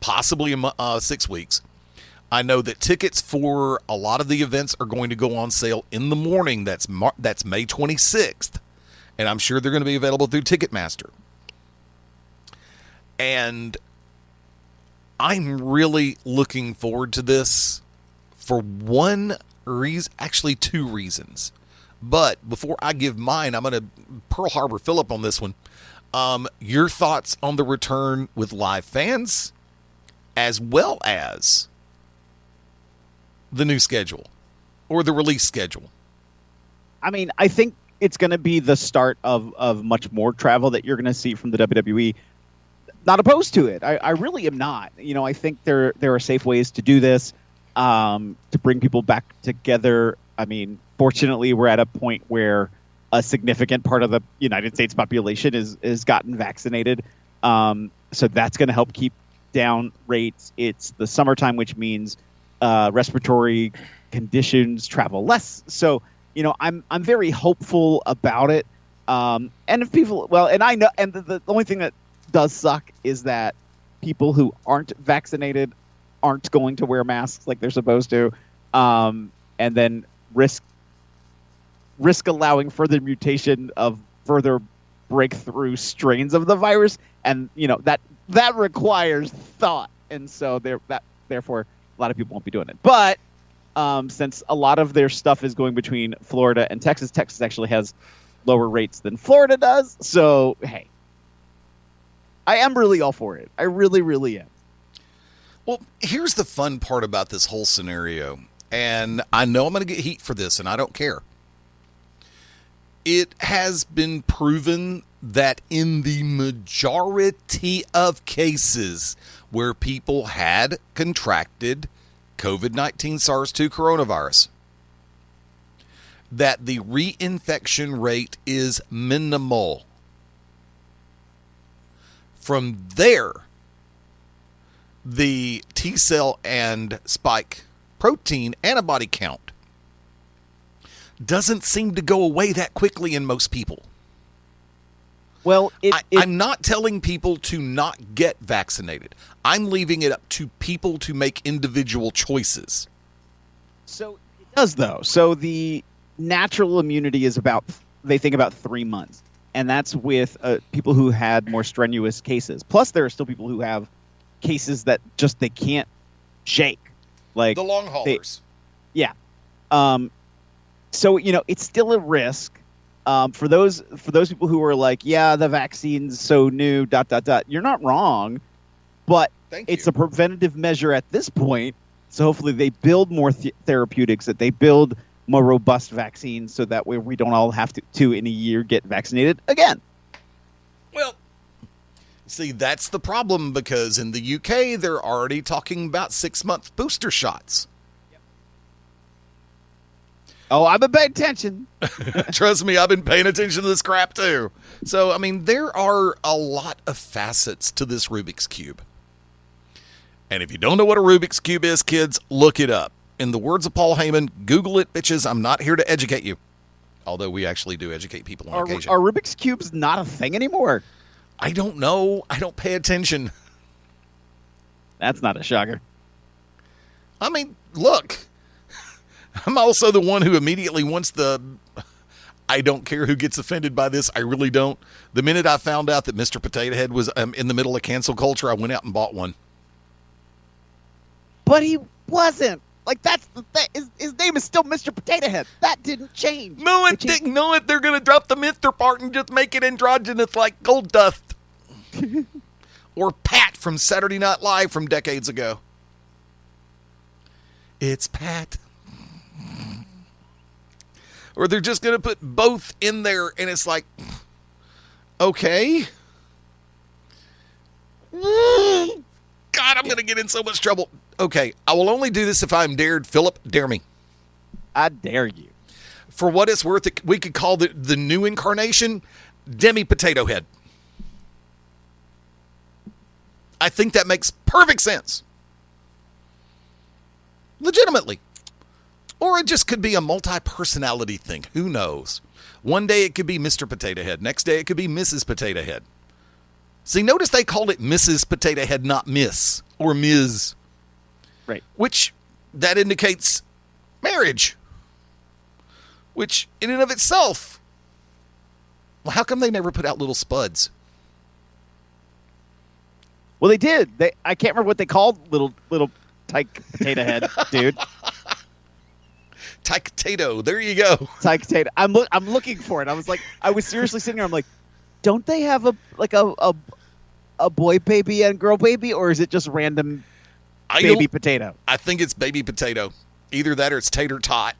possibly 6 weeks. I know that tickets for a lot of the events are going to go on sale in the morning. That's May 26th. And I'm sure they're going to be available through Ticketmaster. And I'm really looking forward to this for one reason, actually 2 reasons. But before I give mine, I'm going to Pearl Harbor Phillip on this one. Your thoughts on the return with live fans, as well as the new schedule or the release schedule. I mean, I think it's going to be the start of much more travel that you're going to see from the WWE. Not opposed to it. I really am not. I think there are safe ways to do this, to bring people back together. I mean, fortunately, we're at a point where a significant part of the United States population is gotten vaccinated. So that's going to help keep down rates. It's the summertime, which means respiratory conditions travel less. So, I'm very hopeful about it. And if people, and I know, and the only thing that does suck is that people who aren't vaccinated aren't going to wear masks like they're supposed to, and then risk allowing further mutation of further breakthrough strains of the virus, and that requires thought, and so therefore a lot of people won't be doing it. But since a lot of their stuff is going between Florida and Texas actually has lower rates than Florida does, so hey, I am really all for it. I really, really am. Well, here's the fun part about this whole scenario, and I know I'm going to get heat for this, and I don't care. It has been proven that in the majority of cases where people had contracted COVID-19 SARS-2 coronavirus, that the reinfection rate is minimal. From there, the T cell and spike protein antibody count doesn't seem to go away that quickly in most people. Well, I'm not telling people to not get vaccinated. I'm leaving it up to people to make individual choices. So it does, though. So the natural immunity is they think about 3 months. And that's with people who had more strenuous cases. Plus, there are still people who have cases that just they can't shake. Like the long haulers. Yeah. So, it's still a risk. For those people who are like, yeah, the vaccine's so new, ... You're not wrong, but it's a preventative measure at this point. So hopefully they build more therapeutics, that they build more robust vaccines, so that way we don't all have to in a year get vaccinated again. Well, see, that's the problem, because in the UK they're already talking about 6-month booster shots. Oh, I've been paying attention. Trust me, I've been paying attention to this crap too. So, I mean, there are a lot of facets to this Rubik's Cube. And if you don't know what a Rubik's Cube is, kids, look it up. In the words of Paul Heyman, Google it, bitches. I'm not here to educate you. Although we actually do educate people on occasion. Are Rubik's Cubes not a thing anymore? I don't know. I don't pay attention. That's not a shocker. I mean, look. I'm also the one who immediately wants I don't care who gets offended by this. I really don't. The minute I found out that Mr. Potato Head was in the middle of cancel culture, I went out and bought one. But he wasn't. Like, that's the thing. His name is still Mr. Potato Head. That didn't change. No, it didn't. No, they're going to drop the Mr. part and just make it androgynous like Gold Dust. Or Pat from Saturday Night Live from decades ago. It's Pat. Or they're just going to put both in there, and it's like, okay. God, I'm going to get in so much trouble. Okay, I will only do this if I'm dared. Philip, dare me. I dare you. For what it's worth, we could call the new incarnation Demi Potato Head. I think that makes perfect sense. Legitimately. Or it just could be a multi-personality thing. Who knows? One day it could be Mr. Potato Head. Next day it could be Mrs. Potato Head. See, notice they called it Mrs. Potato Head, not Miss. or Ms. Right. Which that indicates marriage. Which in and of itself, well, how come they never put out little spuds? Well, they did. I can't remember what they called little tyke potato head, dude. Tyke potato. There you go. Tyke potato. I'm looking for it. I was seriously sitting there. I'm like, don't they have a boy baby and girl baby, or is it just random baby potato? I think it's baby potato. Either that or it's tater tot.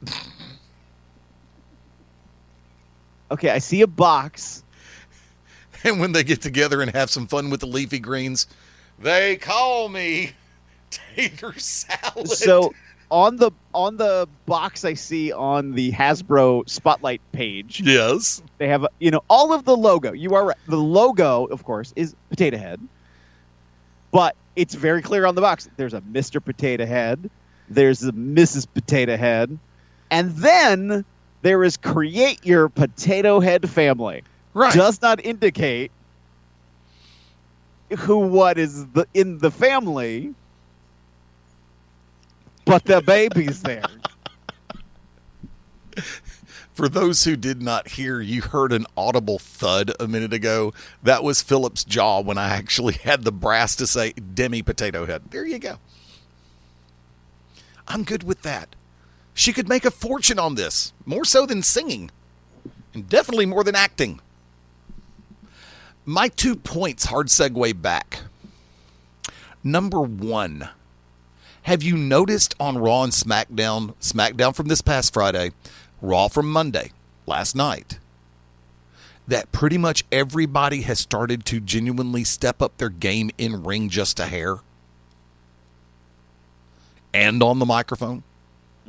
Okay, I see a box. And when they get together and have some fun with the leafy greens, they call me tater salad. So on the box I see on the Hasbro Spotlight page, yes, they have all of the logo. You are right. The logo, of course, is Potato Head, but it's very clear on the box. There's a Mr. Potato Head, there's a Mrs. Potato Head, and then there is Create Your Potato Head Family. Right. Does not indicate what is in the family, but the baby's there. For those who did not hear, you heard an audible thud a minute ago. That was Philip's jaw when I actually had the brass to say Demi Potato Head. There you go. I'm good with that. She could make a fortune on this, more so than singing, and definitely more than acting. My 2 points, hard segue back. Number one, have you noticed on Raw and SmackDown from this past Friday, Raw from Monday, last night, that pretty much everybody has started to genuinely step up their game in ring just a hair? And on the microphone?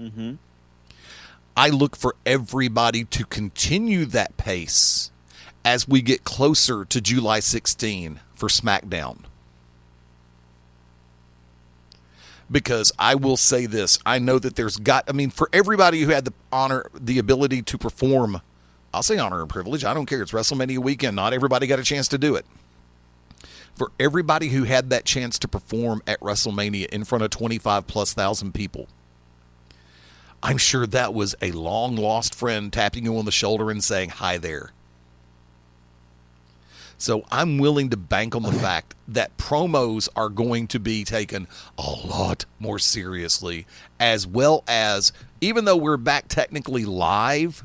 Mm-hmm. I look for everybody to continue that pace as we get closer to July 16 for SmackDown. Because I will say this, I know that for everybody who had the ability to perform, I'll say honor and privilege, I don't care, it's WrestleMania weekend, not everybody got a chance to do it. For everybody who had that chance to perform at WrestleMania in front of 25,000+ people, I'm sure that was a long-lost friend tapping you on the shoulder and saying, hi there. So I'm willing to bank on the fact that promos are going to be taken a lot more seriously, as well as, even though we're back technically live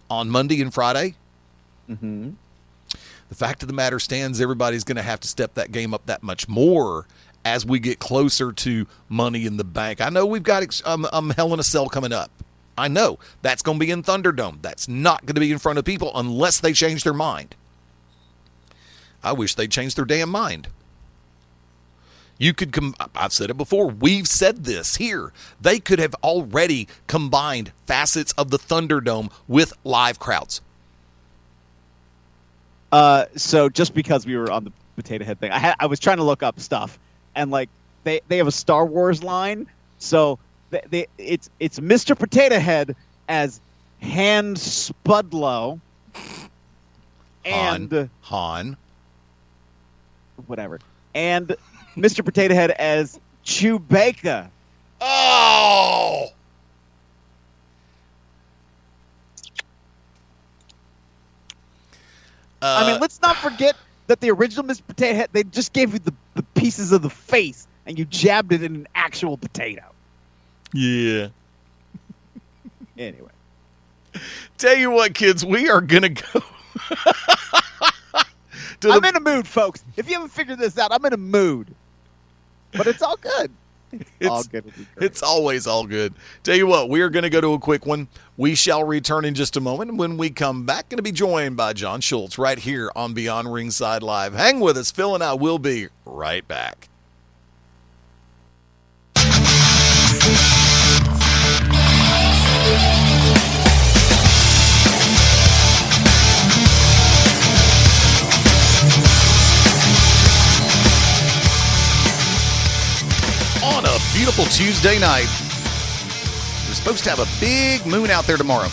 on Monday and Friday, mm-hmm. The fact of the matter stands, everybody's going to have to step that game up that much more as we get closer to Money in the Bank. I know we've got Hell in a Cell coming up. I know that's going to be in Thunderdome. That's not going to be in front of people unless they change their mind. I wish they'd change their damn mind. You could I've said it before. We've said this here. They could have already combined facets of the Thunderdome with live crowds. So just because we were on the Potato Head thing, I was trying to look up stuff, and like they have a Star Wars line. So it's Mr. Potato Head as Han Spudlow and Han. Whatever. And Mr. Potato Head as Chewbacca. Oh! I mean, let's not forget that the original Mr. Potato Head, they just gave you the pieces of the face, and you jabbed it in an actual potato. Yeah. Anyway. Tell you what, kids, we are going to go... I'm in a mood, folks. If you haven't figured this out, I'm in a mood. But it's all good. All good. It's always all good. Tell you what, we are going to go to a quick one. We shall return in just a moment. When we come back, going to be joined by John Schultz right here on Beyond Ringside Live. Hang with us. Phil and I will be right back. On a beautiful Tuesday night. We're supposed to have a big moon out there tomorrow.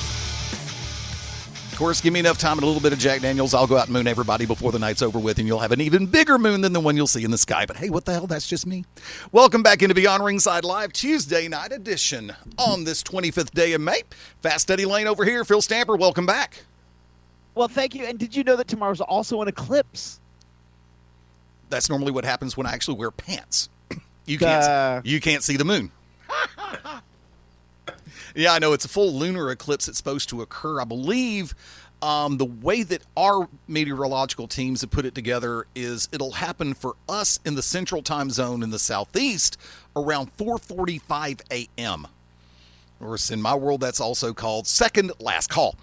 Of course, give me enough time and a little bit of Jack Daniels, I'll go out and moon everybody before the night's over with, and you'll have an even bigger moon than the one you'll see in the sky. But hey, what the hell? That's just me. Welcome back into Beyond Ringside Live Tuesday night edition on this 25th day of May. Fast Steady Lane over here. Phil Stamper, welcome back. Well, thank you. And did you know that tomorrow's also an eclipse? That's normally what happens when I actually wear pants. You can't see the moon. Yeah, I know. It's a full lunar eclipse that's supposed to occur. I believe the way that our meteorological teams have put it together is it'll happen for us in the central time zone in the southeast around 4:45 a.m. Of course, in my world, that's also called second last call.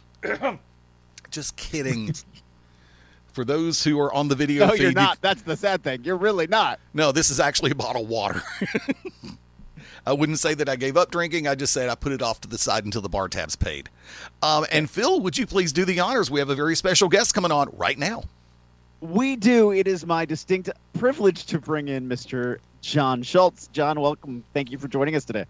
Just kidding. For those who are on the video feed. No, you're not. That's the sad thing. You're really not. No, this is actually a bottle of water. I wouldn't say that I gave up drinking. I just said I put it off to the side until the bar tab's paid. And Phil, would you please do the honors? We have a very special guest coming on right now. We do. It is my distinct privilege to bring in Mr. John Schultz. John, welcome. Thank you for joining us today.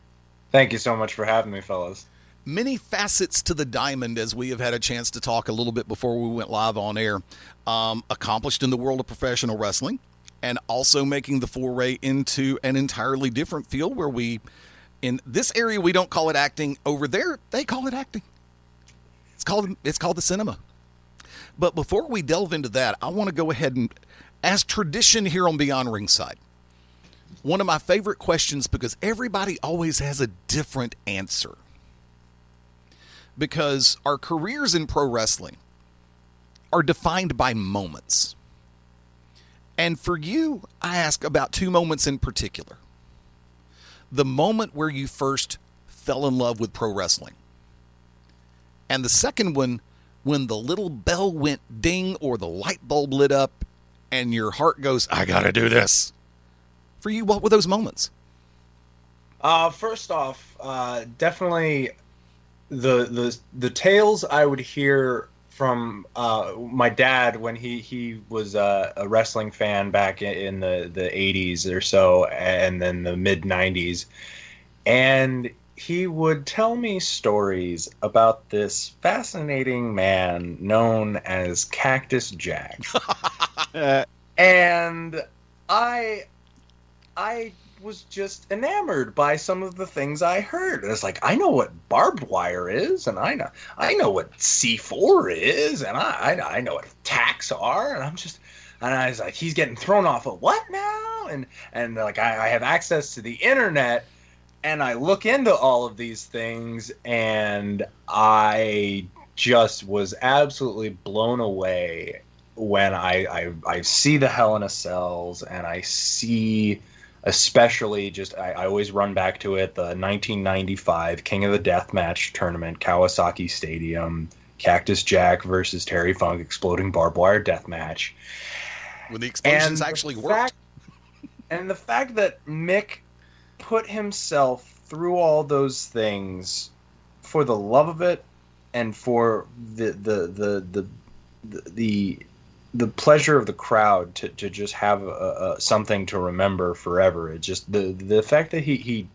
Thank you so much for having me, fellas. Many facets to the diamond, as we have had a chance to talk a little bit before we went live on air. Accomplished in the world of professional wrestling, and also making the foray into an entirely different field where in this area, we don't call it acting. Over there, they call it acting. It's called the cinema. But before we delve into that, I want to go ahead and, as tradition here on Beyond Ringside, one of my favorite questions, because everybody always has a different answer. Because our careers in pro wrestling are defined by moments. And for you, I ask about two moments in particular. The moment where you first fell in love with pro wrestling. And the second one, when the little bell went ding or the light bulb lit up and your heart goes, I gotta do this. For you, what were those moments? First off, definitely the tales I would hear from my dad when he was a wrestling fan back in the 80s or so, and then the mid 90s, and he would tell me stories about this fascinating man known as Cactus Jack. And I was just enamored by some of the things I heard. And it's like, I know what barbed wire is, and I know what C4 is, and I know what tacks are, and I was like, he's getting thrown off of what now? And like I have access to the internet, and I look into all of these things, and I just was absolutely blown away when I see the Hell in a Cells, and I see, especially just, I always run back to it, the 1995 King of the Death Match tournament, Kawasaki Stadium, Cactus Jack versus Terry Funk exploding barbed wire death match. When the explosions actually worked. And the fact that Mick put himself through all those things for the love of it and for the pleasure of the crowd to just have something to remember forever. It just the fact that he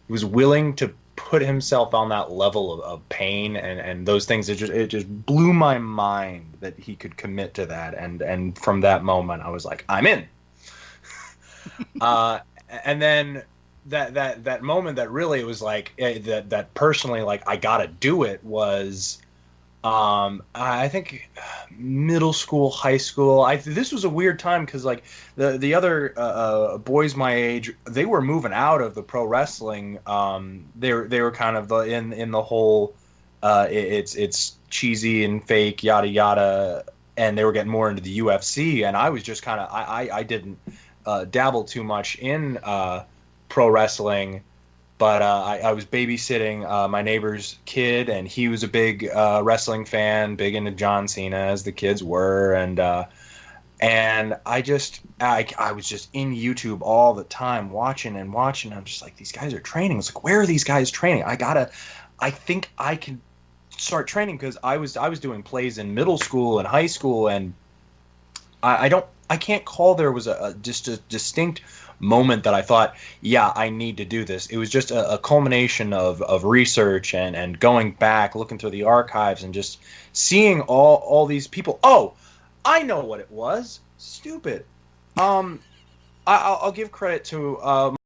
was willing to put himself on that level of pain and those things, it just blew my mind that he could commit to that. And from that moment, I was like, I'm in. And then that moment that really was like that personally, like, I gotta do it was. I think middle school, high school. This was a weird time because like the other boys my age, they were moving out of the pro wrestling. They were kind of in the whole it's cheesy and fake, yada yada, and they were getting more into the UFC. And I was just kind of I didn't dabble too much in pro wrestling. But I was babysitting my neighbor's kid, and he was a big wrestling fan, big into John Cena, as the kids were, and I was just in YouTube all the time, watching. I'm just like, these guys are training. It's like, where are these guys training? I think I can start training, because I was doing plays in middle school and high school, and I don't I can't call there was just a distinct moment that I thought, yeah, I need to do this. It was just a culmination of research and going back, looking through the archives, and just seeing all these people. Oh, I know what it was. Stupid. I'll give credit to